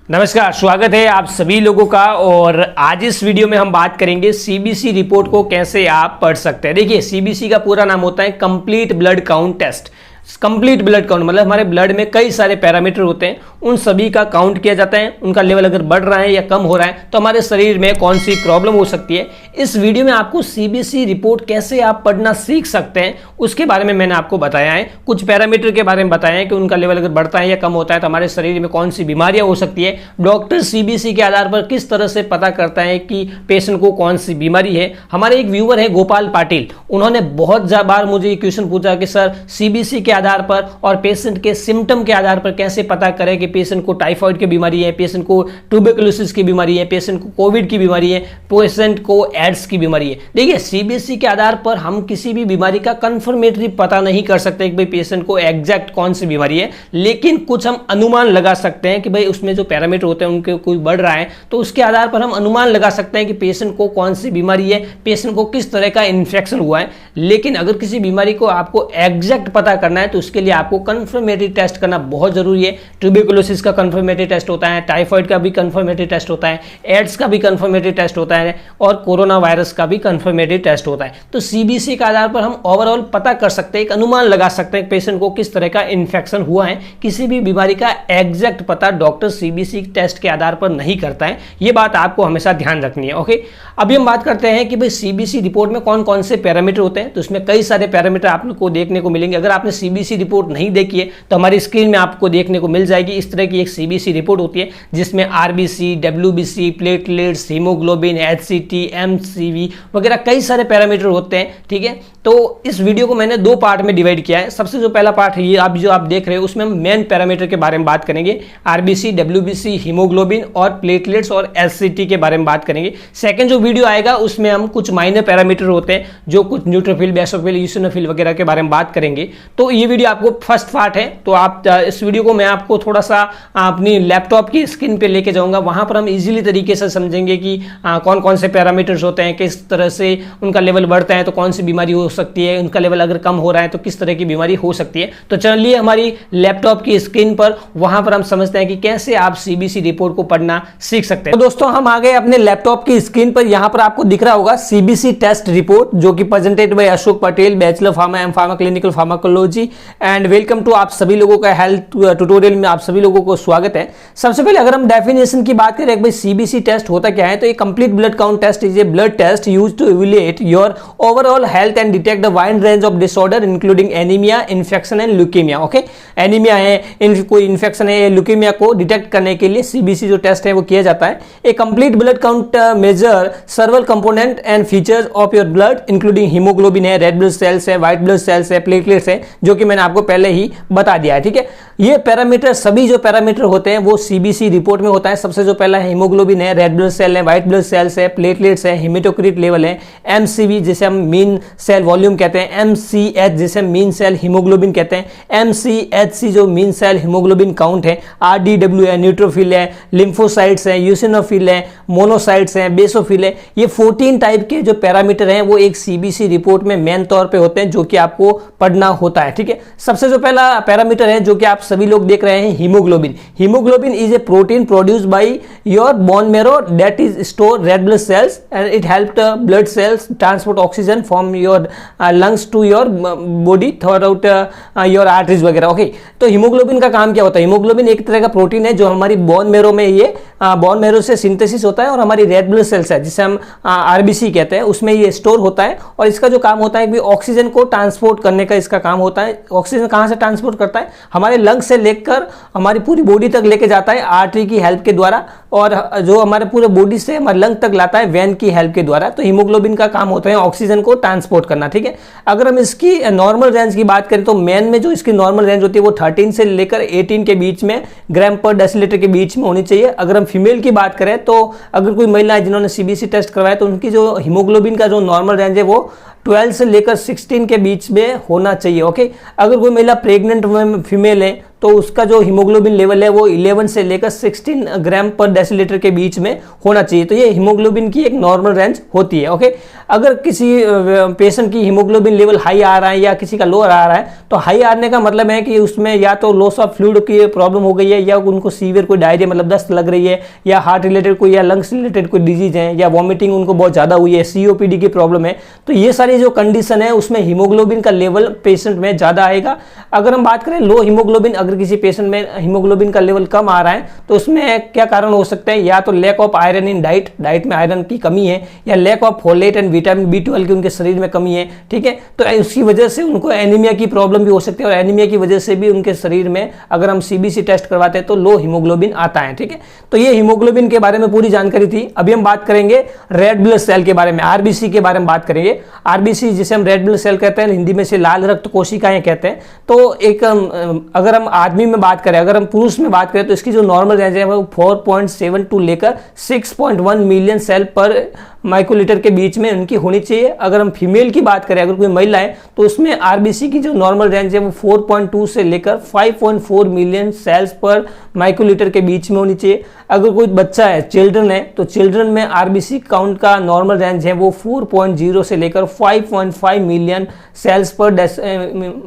नमस्कार, स्वागत है आप सभी लोगों का। और आज इस वीडियो में हम बात करेंगे सीबीसी रिपोर्ट को कैसे आप पढ़ सकते हैं। देखिए, सीबीसी का पूरा नाम होता है complete blood count test. Complete blood count मतलब हमारे ब्लड में कई सारे पैरामीटर होते हैं, उन सभी का काउंट किया जाता है। उनका लेवल अगर बढ़ रहा है या कम हो रहा है तो हमारे शरीर में कौन सी प्रॉब्लम हो सकती है। इस वीडियो में आपको सीबीसी रिपोर्ट कैसे आप पढ़ना सीख सकते हैं उसके बारे में मैंने आपको बताया है। कुछ पैरामीटर के बारे में बताया है कि उनका लेवल अगर बढ़ता है या कम होता है तो हमारे शरीर में कौन सी बीमारियां हो सकती है। डॉक्टर सीबीसी के आधार पर किस तरह से पता करता है कि पेशेंट को कौन सी बीमारी है। हमारे एक व्यूअर है गोपाल पाटिल, उन्होंने बहुत बार मुझे ये क्वेश्चन पूछा कि सर सीबीसी के आधार पर और पेशेंट के सिम्टम के आधार पर कैसे पता करें कि पेशेंट को टाइफाइड की बीमारी है, पेशेंट को ट्यूबरकुलोसिस की बीमारी है, पेशेंट को कोविड की बीमारी है, पेशेंट को एड्स की बीमारी है। देखिए, सीबीसी के आधार पर हम किसी भी बीमारी का कंफर्मेटरी पता नहीं कर सकते कि भाई पेशेंट को एग्जैक्ट कौन सी बीमारी है, लेकिन कुछ हम अनुमान लगा सकते हैं कि भाई उसमें जो पैरामीटर होते हैं उनके कोई बढ़ रहा है तो उसके आधार पर हम अनुमान लगा सकते हैं कि पेशेंट को कौन सी बीमारी है, पेशेंट को किस तरह का इन्फेक्शन हुआ है। लेकिन अगर किसी बीमारी को आपको एग्जैक्ट पता करना है तो उसके लिए आपको कंफर्मेटरी टेस्ट करना बहुत जरूरी है। ट्यूबरकुलोसिस का कंफर्मेटरी टेस्ट होता है, टाइफाइड का भी कंफर्मेटरी टेस्ट होता है, एड्स का भी कंफर्मेटरी टेस्ट होता है और कोरोना वायरस का भी कंफर्मेटरी टेस्ट होता है। तो सीबीसी के आधार पर हम ओवरऑल पता कर सकते हैं, एक अनुमान लगा सकते हैं पेशेंट को किस तरह का इन्फेक्शन हुआ है। किसी भी बीमारी का एग्जैक्ट पता डॉक्टर सीबीसी टेस्ट के आधार पर नहीं करता है, यह बात आपको हमेशा ध्यान रखनी है। ओके, अभी हम बात करते हैं कि भाई सीबीसी रिपोर्ट में कौन कौन से पैरामीटर होते हैं। तो इसमें कई सारे पैरामीटर आपको देखने को मिलेंगे। अगर आपने सीबीसी रिपोर्ट नहीं देखी है तो हमारी स्क्रीन में आपको देखने को मिल जाएगी। इस तरह की एक सीबीसी रिपोर्ट होती है जिसमें RBC, WBC, platelets, haemoglobin, HCT, MCV वगैरह कई सारे पैरामीटर होते हैं। ठीक है, तो इस वीडियो को मैंने दो पार्ट में डिवाइड किया है। सबसे जो पहला पार्ट है ये आप देख रहे हो, उसमें हम मेन पैरामीटर के बारे में बात करेंगे, आरबीसी, डब्ल्यूबीसी, हीमोग्लोबिन और प्लेटलेट्स और एचसीटी के बारे में बात करेंगे। सेकंड जो वीडियो आएगा उसमें हम कुछ माइनर पैरामीटर होते हैं जो कुछ न्यूट्रोफिल, बेसोफिल, यूसिनोफिल वगैरह के बारे में बात करेंगे। तो ये वीडियो आपको फर्स्ट पार्ट है, तो आप इस वीडियो को मैं आपको थोड़ा सा अपनी लैपटॉप की स्क्रीन पे लेके जाऊंगा। वहां पर हम इजीली तरीके से समझेंगे कि कौन कौन से पैरामीटर्स होते हैं, किस तरह से उनका लेवल बढ़ता है तो कौन सी बीमारी हो सकती है, उनका लेवल अगर कम हो रहा है तो किस तरह की बीमारी हो सकती है। तो चलिए हमारी लैपटॉप की स्क्रीन पर, वहां पर हम समझते हैं कि कैसे आप सीबीसी रिपोर्ट को पढ़ना सीख सकते हैं। तो दोस्तों, हम आ गए अपने लैपटॉप की स्क्रीन पर। यहां पर आपको दिख रहा होगा सीबीसी टेस्ट रिपोर्ट, जो कि presented by Ashok Patel, bachelor pharma M pharma clinical pharmacology. And welcome to आप सभी लोगों का हेल्थ ट्यूटोरियल में आप सभी लोगों को स्वागत है। सबसे पहले अगर हम डेफिनेशन की बात करें भाई सीबीसी टेस्ट होता क्या है, तो ये complete blood count test is a blood test used to evaluate your overall health and detect the wide range of disorder including anaemia, infection and leukaemia. Okay, anaemia है, कोई इन्फेक्शन है, leukaemia को detect करने के लिए CBC जो test है वो किया जाता है। A complete blood count measure several component and features of your blood including haemoglobin है, रेड ब्लड सेल्स है, व्हाइट ब्लड सेल्स है, प्लेटलेट्स है, जो कि मैंने आपको पहले ही बता दिया है। ठीक है, ये पैरामीटर, सभी जो पैरामीटर होते हैं वो सीबीसी रिपोर्ट में होता है। सबसे जो पहला है हीमोग्लोबिन है, रेड ब्लड सेल है, व्हाइट ब्लड सेल्स है, प्लेटलेट्स है, हेमेटोक्रिट लेवल है, एमसीवी जिसे हम मीन सेल वॉल्यूम कहते हैं, एमसीएच जिसे मीन सेल हीमोग्लोबिन कहते हैं, एमसीएचसी जो मीन सेल हीमोग्लोबिन काउंट है, आरडीडब्ल्यू है, न्यूट्रोफिल है, लिम्फोसाइट्स है, यूसिनोफिल है, मोनोसाइट्स है, बेसोफिल है। ये 14 टाइप के जो पैरामीटर हैं वो एक सीबीसी रिपोर्ट में मेन तौर पे होते हैं जो कि आपको पढ़ना होता है। ठीक है, सबसे जो पहला पैरामीटर है जो कि आप सभी लोग देख रहे हैं, haemoglobin. Haemoglobin is a protein produced by your bone marrow that is store red blood cells and it help blood cells transport oxygen from your lungs to your body throughout your arteries वगैरह। Okay, तो haemoglobin का काम क्या होता है? Haemoglobin एक तरह का प्रोटीन है जो हमारी बोन मैरो में, ये बोन मैरो से सिंथेसिस होता है और हमारी रेड ब्लड सेल्स है जिसे हम आरबीसी कहते हैं, उसमें ये स्टोर होता है। और इसका जो काम होता है कि ऑक्सीजन को ट्रांसपोर्ट करने का इसका काम होता है। ऑक्सीजन कहां से ट्रांसपोर्ट करता है? हमारे लंग से लेकर हमारी पूरी बॉडी तक लेके जाता है आर्टरी की हेल्प के द्वारा, और जो हमारे पूरे बॉडी से हमारे लंग तक लाता है वेन की हेल्प के द्वारा। तो हीमोग्लोबिन का काम होता है ऑक्सीजन को ट्रांसपोर्ट करना। ठीक है, अगर हम इसकी नॉर्मल रेंज की बात करें तो मेन में जो इसकी नॉर्मल रेंज होती है वो 13 से लेकर 18 के बीच में ग्राम पर डेसीलीटर के बीच में होनी चाहिए। अगर हम फीमेल की बात करें तो अगर कोई महिला है जिन्होंने सीबीसी टेस्ट करवाया तो उनकी जो हीमोग्लोबिन का जो नॉर्मल रेंज है वो 12 से लेकर 16 के बीच में होना चाहिए। ओके, अगर कोई महिला प्रेग्नेंट फीमेल है तो तो उसका जो हीमोग्लोबिन लेवल है वो 11 से लेकर 16 ग्राम पर डेसीलीटर के बीच में होना चाहिए। तो ये हीमोग्लोबिन की एक नॉर्मल रेंज होती है। ओके, अगर किसी पेशेंट की हीमोग्लोबिन लेवल हाई आ रहा है या किसी का लो आ रहा है, तो हाई आने का मतलब है कि उसमें या तो लॉस ऑफ फ्लूइड की प्रॉब्लम हो गई है, या उनको सीवियर कोई डायरिया मतलब दस्त लग रही है, या हार्ट रिलेटेड कोई या लंग्स रिलेटेड कोई डिजीज है, या वॉमिटिंग उनको बहुत ज़्यादा हुई है, COPD की प्रॉब्लम है। तो ये सारी जो कंडीशन है उसमें हीमोग्लोबिन का लेवल पेशेंट में ज़्यादा आएगा। अगर हम बात करें लो हीमोग्लोबिन, अगर किसी पेशेंट में हीमोग्लोबिन का लेवल कम आ रहा है तो उसमें क्या कारण हो सकते हैं, या तो lack of iron in diet में आयरन की कमी है, या lack of folate and vitamin B12 की उनके शरीर में कमी है। ठीक है, तो उसकी वजह से उनको एनीमिया की प्रॉब्लम भी हो सकती है, और एनीमिया की वजह से भी उनके शरीर में अगर हम CBC टेस्ट करवाते हैं तो लो हीमोग्लोबिन आता है। ठीक है, तो ये हीमोग्लोबिन के बारे में पूरी जानकारी थी। अभी हम बात करेंगे रेड ब्लड सेल के बारे में, RBC के बारे में बात करेंगे। RBC जिसे हम रेड ब्लड सेल कहते हैं, हिंदी में से लाल रक्त कोशिकाएं कहते हैं। तो एक अगर हम आदमी में बात करें, अगर हम पुरुष में बात करें, तो इसकी जो नॉर्मल रेंज है वो 4.7 टू लेकर 6.1 मिलियन सेल पर माइक्रोलीटर के बीच में उनकी होनी चाहिए। अगर हम फीमेल की बात करें, अगर कोई महिला है, तो उसमें RBC की जो नॉर्मल रेंज है वो 4.2 से लेकर 5.4 मिलियन सेल्स पर माइक्रोलीटर के बीच में होनी चाहिए। अगर कोई बच्चा है, चिल्ड्रन है, तो चिल्ड्रन में RBC काउंट का नॉर्मल रेंज है वो 4.0 से लेकर 5.5 मिलियन सेल्स पर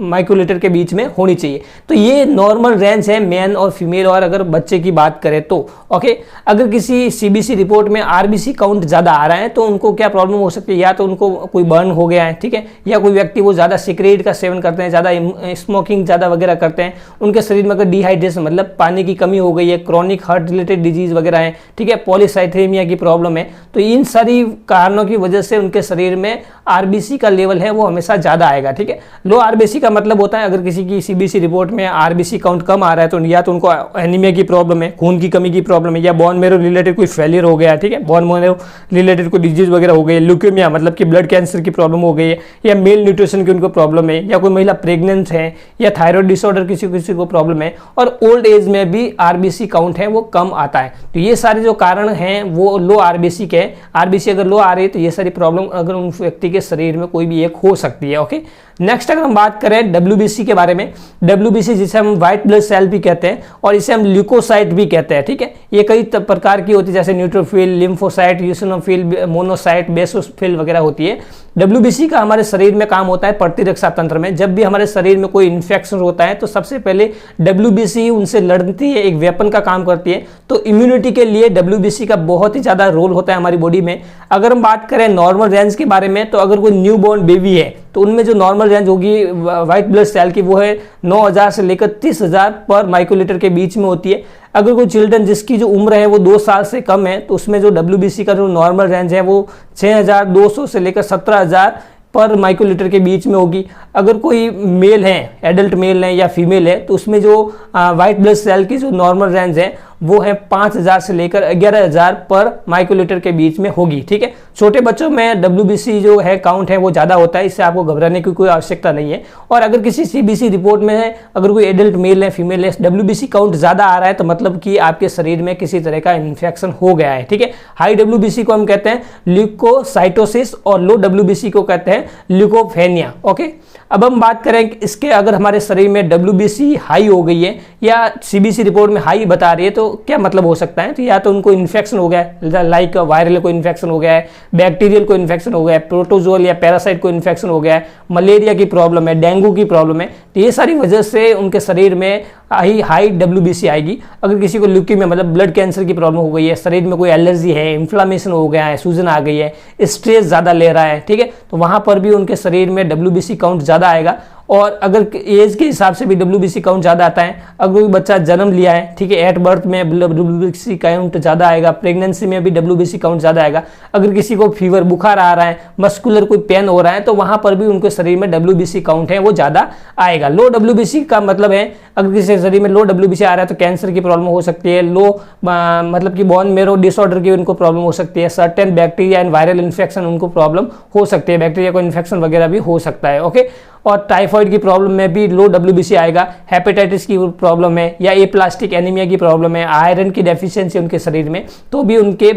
माइक्रोलीटर के बीच में होनी चाहिए। तो ये नॉर्मल रेंज है मैन और फीमेल, और अगर बच्चे की बात करें तो ओके। अगर किसी CBC रिपोर्ट में RBC काउंट ज़्यादा आ रहा है तो उनको क्या प्रॉब्लम हो सकती है, या तो उनको कोई बर्न हो गया है, ठीक है, या कोई व्यक्ति वो ज़्यादा सिगरेट का सेवन करते हैं, ज़्यादा स्मोकिंग ज़्यादा वगैरह करते हैं, उनके शरीर में अगर डिहाइड्रेशन मतलब पानी की कमी हो गई है, क्रॉनिक हार्ट रिलेटेड डिजीज वगैरह है, ठीक है, पॉलीसाइथेमिया की प्रॉब्लम है, तो इन सारी कारणों की वजह से उनके शरीर में RBC का लेवल है वो हमेशा ज़्यादा आएगा। ठीक है, लो RBC का मतलब होता है अगर किसी की CBC रिपोर्ट में RBC काउंट कम आ रहा है तो या तो उनको एनीमिया की प्रॉब्लम है, खून की कमी की प्रॉब्लम है, या बोन मैरो रिलेटेड कोई फेलियर हो गया है, ठीक है, बोन मैरो रिलेटेड कोई डिजीज वगैरह हो गई है, ल्यूकेमिया मतलब कि ब्लड कैंसर की प्रॉब्लम हो गई है, या मेल न्यूट्रिशन की उनको प्रॉब्लम है, या कोई महिला प्रेग्नेंट है, या थायराइड डिसऑर्डर किसी को प्रॉब्लम है, और ओल्ड एज में भी RBC काउंट है वो कम आता है। तो ये सारे जो कारण हैं वो लो RBC के, RBC अगर लो आ रही है तो ये सारी प्रॉब्लम अगर उन व्यक्ति के शरीर में कोई भी एक हो सकती है। ओके, नेक्स्ट अगर हम बात करें WBC के बारे में, WBC जिसे हम व्हाइट ब्लड सेल भी कहते हैं और इसे हम ल्यूकोसाइट भी कहते हैं। ठीक है, ये कई प्रकार की होती है, जैसे neutrophil, lymphocyte, eosinophil, monocyte, basophil वगैरह होती है। WBC का हमारे शरीर में काम होता है प्रतिरक्षा तंत्र में। जब भी हमारे शरीर में कोई इन्फेक्शन होता है तो सबसे पहले WBC उनसे लड़ती है, एक वेपन का काम करती है। तो इम्यूनिटी के लिए WBC का बहुत ही ज़्यादा रोल होता है हमारी बॉडी में। अगर हम बात करें नॉर्मल रेंज के बारे में, तो अगर कोई न्यू बॉर्न बेबी है तो उनमें जो नॉर्मल रेंज होगी व्हाइट ब्लड सेल की वो है 9,000 से लेकर 30,000 पर माइक्रोलीटर के बीच में होती है। अगर कोई चिल्ड्रन जिसकी जो उम्र है वो 2 साल से कम है तो उसमें जो WBC का जो नॉर्मल रेंज है वो 6,200 से लेकर 17,000 पर माइक्रोलीटर के बीच में होगी। अगर कोई मेल है, एडल्ट मेल है या फीमेल है, तो उसमें जो व्हाइट ब्लड सेल की जो नॉर्मल रेंज है वो है 5,000 से लेकर 11,000 पर माइक्रोलीटर के बीच में होगी। ठीक है, छोटे बच्चों में WBC जो है काउंट है वो ज़्यादा होता है, इससे आपको घबराने की कोई आवश्यकता नहीं है। और अगर किसी CBC रिपोर्ट में है, अगर कोई एडल्ट मेल है, फीमेल है, WBC काउंट ज़्यादा आ रहा है तो मतलब कि आपके शरीर में किसी तरह का इन्फेक्शन हो गया है। ठीक है, हाई WBC को हम कहते हैं ल्यूकोसाइटोसिस और लो WBC को कहते हैं ल्यूकोपेनिया। ओके, अब हम बात करें इसके, अगर हमारे शरीर में WBC हाई हो गई है या CBC रिपोर्ट में हाई बता रही है तो क्या मतलब हो सकता है, तो या तो उनको इन्फेक्शन हो गया है, लाइक वायरल को इन्फेक्शन हो गया है, बैक्टीरियल को इन्फेक्शन हो गया है, प्रोटोजोल या पैरासाइट को इन्फेक्शन हो गया है, मलेरिया की प्रॉब्लम है, डेंगू की प्रॉब्लम है, तो ये सारी वजह से उनके शरीर में हाई WBC आएगी। अगर किसी को ल्यूकेमिया मतलब ब्लड कैंसर की प्रॉब्लम हो गई है, शरीर में कोई एलर्जी है, इन्फ्लामेशन हो गया है, सूजन आ गई है, स्ट्रेस ज़्यादा ले रहा है, ठीक है, तो वहाँ पर भी उनके शरीर में WBC काउंट ज़्यादा आएगा। और अगर एज के हिसाब से भी WBC काउंट ज़्यादा आता है, अगर कोई बच्चा जन्म लिया है, ठीक है, एट बर्थ में WBC काउंट ज़्यादा आएगा, प्रेगनेंसी में भी WBC काउंट ज़्यादा आएगा। अगर किसी को फीवर, बुखार आ रहा है, मस्कुलर कोई पेन हो रहा है, तो वहाँ पर भी उनके शरीर में WBC काउंट है वो ज़्यादा आएगा। लो WBC का मतलब है अगर किसी शरीर में लो WBC आ रहा है तो कैंसर की प्रॉब्लम हो सकती है, लो मतलब कि बोन मैरो डिसऑर्डर की उनको प्रॉब्लम हो सकती है, certain bacteria and viral infection उनको प्रॉब्लम हो सकती है, बैक्टीरिया को इन्फेक्शन वगैरह भी हो सकता है। ओके, और टाइफाइड टाइफाइड की प्रॉब्लम में भी लो WBC आएगा, हेपेटाइटिस की प्रॉब्लम है या एप्लास्टिक एनीमिया की प्रॉब्लम है, आयरन की डेफिशिएंसी उनके शरीर में, तो भी उनके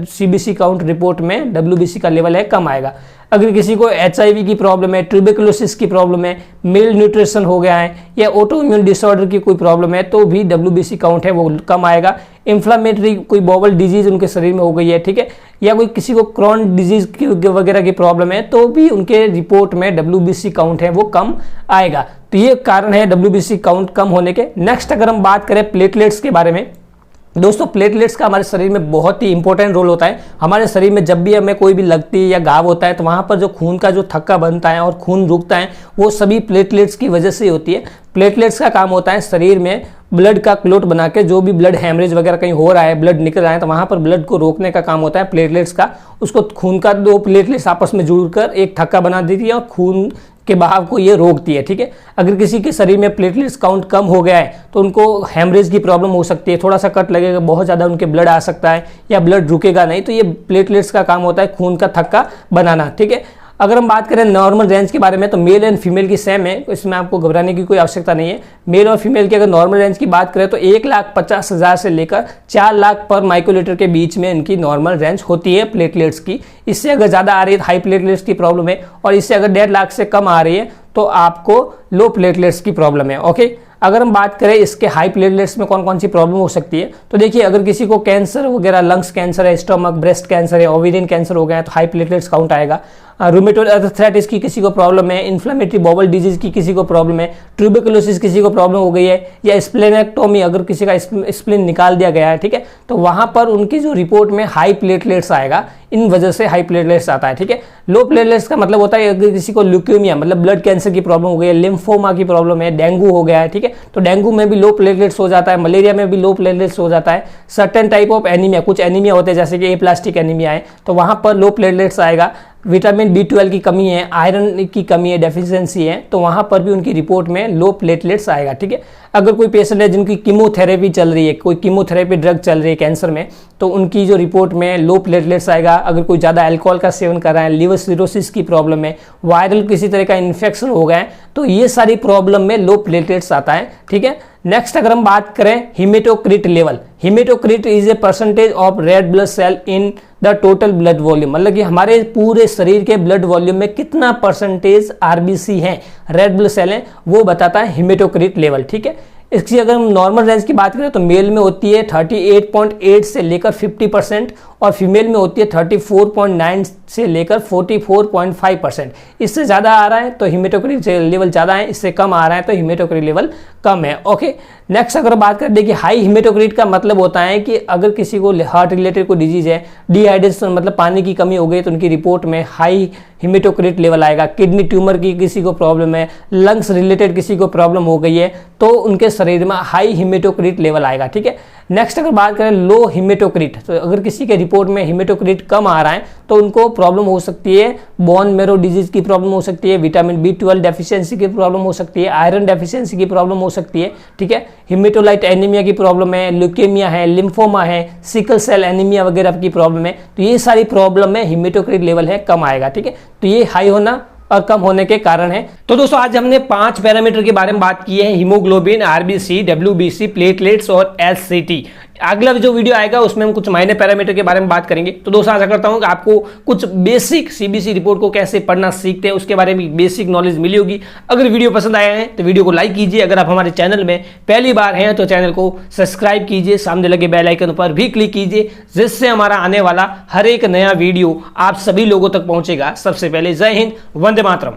CBC काउंट रिपोर्ट में WBC का लेवल है कम आएगा। अगर किसी को HIV की प्रॉब्लम है, ट्यूबरकुलोसिस की प्रॉब्लम है, मेल न्यूट्रिशन हो गया है या ऑटो इम्यून डिसऑर्डर की कोई प्रॉब्लम है, तो भी WBC काउंट है वो कम आएगा। इन्फ्लामेटरी कोई बॉवल डिजीज उनके शरीर में हो गई है, ठीक है, या कोई किसी को क्रॉन डिजीज की वगैरह की प्रॉब्लम है, तो भी उनके रिपोर्ट में WBC काउंट है वो कम आएगा। तो ये कारण है WBC काउंट कम होने के। नेक्स्ट अगर हम बात करें प्लेटलेट्स के बारे में, दोस्तों प्लेटलेट्स का हमारे शरीर में बहुत ही इंपॉर्टेंट रोल होता है। हमारे शरीर में जब भी हमें कोई भी लगती है या घाव होता है, तो वहाँ पर जो खून का जो थक्का बनता है और खून रुकता है, वो सभी प्लेटलेट्स की वजह से होती है। प्लेटलेट्स का काम होता है शरीर में ब्लड का क्लोट बना के, जो भी ब्लड हैमरेज वगैरह कहीं हो रहा है, ब्लड निकल रहा है, तो वहाँ पर ब्लड को रोकने का काम होता है प्लेटलेट्स का। उसको खून का दो प्लेटलेट्स आपस में जुड़कर एक थक्का बना देती है और खून के बहाव को ये रोकती है, ठीक है। अगर किसी के शरीर में प्लेटलेट्स काउंट कम हो गया है तो उनको हेमरेज की प्रॉब्लम हो सकती है, थोड़ा सा कट लगेगा, बहुत ज़्यादा उनके ब्लड आ सकता है या ब्लड रुकेगा नहीं, तो ये प्लेटलेट्स का काम होता है खून का थक्का बनाना, ठीक है। अगर हम बात करें नॉर्मल रेंज के बारे में, तो मेल एंड फीमेल की सेम है, इसमें आपको घबराने की कोई आवश्यकता नहीं है। मेल और फीमेल की अगर नॉर्मल रेंज की बात करें तो 1,50,000 से लेकर 4 लाख पर माइक्रोलीटर के बीच में इनकी नॉर्मल रेंज होती है प्लेटलेट्स की। इससे अगर ज़्यादा आ रही है तो हाई प्लेटलेट्स की प्रॉब्लम है, और इससे अगर 1.5 लाख से कम आ रही है तो आपको लो प्लेटलेट्स की प्रॉब्लम है, ओके। अगर हम बात करें इसके हाई प्लेटलेट्स में कौन कौन सी प्रॉब्लम हो सकती है, तो देखिए अगर किसी को कैंसर वगैरह, लंग्स कैंसर है, स्टमक ब्रेस्ट कैंसर है, ओवेरियन कैंसर हो गया है, तो हाई प्लेटलेट्स काउंट आएगा। रूमेटोइड आर्थराइटिस की किसी को प्रॉब्लम है, इन्फ्लेमेटरी बॉवल डिजीज की किसी को प्रॉब्लम है, ट्यूबरकुलोसिस किसी को प्रॉब्लम हो गई है, या स्प्लेनेक्टोमी अगर किसी का स्प्लीन निकाल दिया गया है, ठीक है, तो वहां पर उनकी जो रिपोर्ट में हाई प्लेटलेट्स आएगा, इन वजह से हाई प्लेटलेट्स आता है, ठीक है। लो प्लेटलेट्स का मतलब होता है अगर किसी को ल्यूकेमिया मतलब ब्लड कैंसर की प्रॉब्लम हो गई है, लिम्फोमा की प्रॉब्लम है, डेंगू हो गया है, ठीक है, तो डेंगू में भी लो प्लेटलेट्स हो जाता है, मलेरिया में भी लो प्लेटलेट्स हो जाता है। सर्टेन टाइप ऑफ एनीमिया, कुछ एनीमिया होते हैं जैसे कि एप्लास्टिक एनीमिया है, तो वहां पर लो प्लेटलेट्स आएगा। विटामिन B12 की कमी है, आयरन की कमी है, डेफिशिएंसी है, तो वहां पर भी उनकी रिपोर्ट में लो प्लेटलेट्स आएगा, ठीक है। अगर कोई पेशेंट है जिनकी कीमोथेरेपी चल रही है, कोई कीमोथेरेपी ड्रग चल रही है कैंसर में, तो उनकी जो रिपोर्ट में लो प्लेटलेट्स आएगा। अगर कोई ज़्यादा अल्कोहल का सेवन कर रहा है, लिवर सिरोसिस की प्रॉब्लम है, वायरल किसी तरह का इन्फेक्शन हो गया है, तो ये सारी प्रॉब्लम में लो प्लेटलेट्स आता है, ठीक है। नेक्स्ट अगर हम बात करें haematocrit level, haematocrit is a percentage of red blood cell in the total blood volume, मतलब कि हमारे पूरे शरीर के ब्लड वॉल्यूम में कितना परसेंटेज RBC है, रेड ब्लड सेल है, वो बताता है हीमेटोक्रिट लेवल, ठीक है। इसकी अगर हम नॉर्मल रेंज की बात करें तो मेल में होती है 38.8 से लेकर 50% और फीमेल में होती है 34.9 से लेकर 44.5%। इससे ज़्यादा आ रहा है तो हीमेटोक्रिट लेवल ज़्यादा है, इससे कम आ रहा है तो हीमेटोक्रिट लेवल कम है, ओके। नेक्स्ट अगर बात करें, देखिए हाई हीमेटोक्रिट का मतलब होता है कि अगर किसी को हार्ट रिलेटेड कोई डिजीज है, डिहाइड्रेशन मतलब पानी की कमी हो गई, तो उनकी रिपोर्ट में हाई हीमेटोक्रिट लेवल आएगा। किडनी ट्यूमर की किसी को प्रॉब्लम है, लंग्स रिलेटेड किसी को प्रॉब्लम हो गई है, तो उनके शरीर में हाई हीमेटोक्रिट लेवल आएगा, ठीक है। नेक्स्ट अगर बात करें लो हीमेटोक्रिट, तो अगर किसी के रिपोर्ट में हीमेटोक्रिट कम आ रहा है तो उनको प्रॉब्लम हो सकती है, बोन मैरो डिजीज की प्रॉब्लम हो सकती है, विटामिन B12 डेफिशिएंसी की प्रॉब्लम हो सकती है, आयरन डेफिशिएंसी की प्रॉब्लम हो सकती है, ठीक है। हीमेटोलाइट एनीमिया की प्रॉब्लम है, ल्यूकेमिया है, लिम्फोमा है, सिकल सेल एनीमिया वगैरह की प्रॉब्लम है, तो ये सारी प्रॉब्लम में हीमेटोक्रिट लेवल है कम आएगा, ठीक है। तो ये हाई होना और कम होने के कारण है। तो दोस्तों आज हमने 5 पैरामीटर के बारे में बात की है, हीमोग्लोबिन, RBC, WBC, प्लेटलेट्स और SCT। अगला जो वीडियो आएगा उसमें हम कुछ माइनर पैरामीटर के बारे में बात करेंगे। तो दोस्तों आशा करता हूं कि आपको कुछ बेसिक CBC रिपोर्ट को कैसे पढ़ना सीखते हैं उसके बारे में बेसिक नॉलेज मिली होगी। अगर वीडियो पसंद आया है तो वीडियो को लाइक कीजिए, अगर आप हमारे चैनल में पहली बार हैं तो चैनल को सब्सक्राइब कीजिए, सामने लगे बेल आइकन पर भी क्लिक कीजिए, जिससे हमारा आने वाला हर एक नया वीडियो आप सभी लोगों तक पहुंचेगा सबसे पहले। जय हिंद, वंदे मातरम।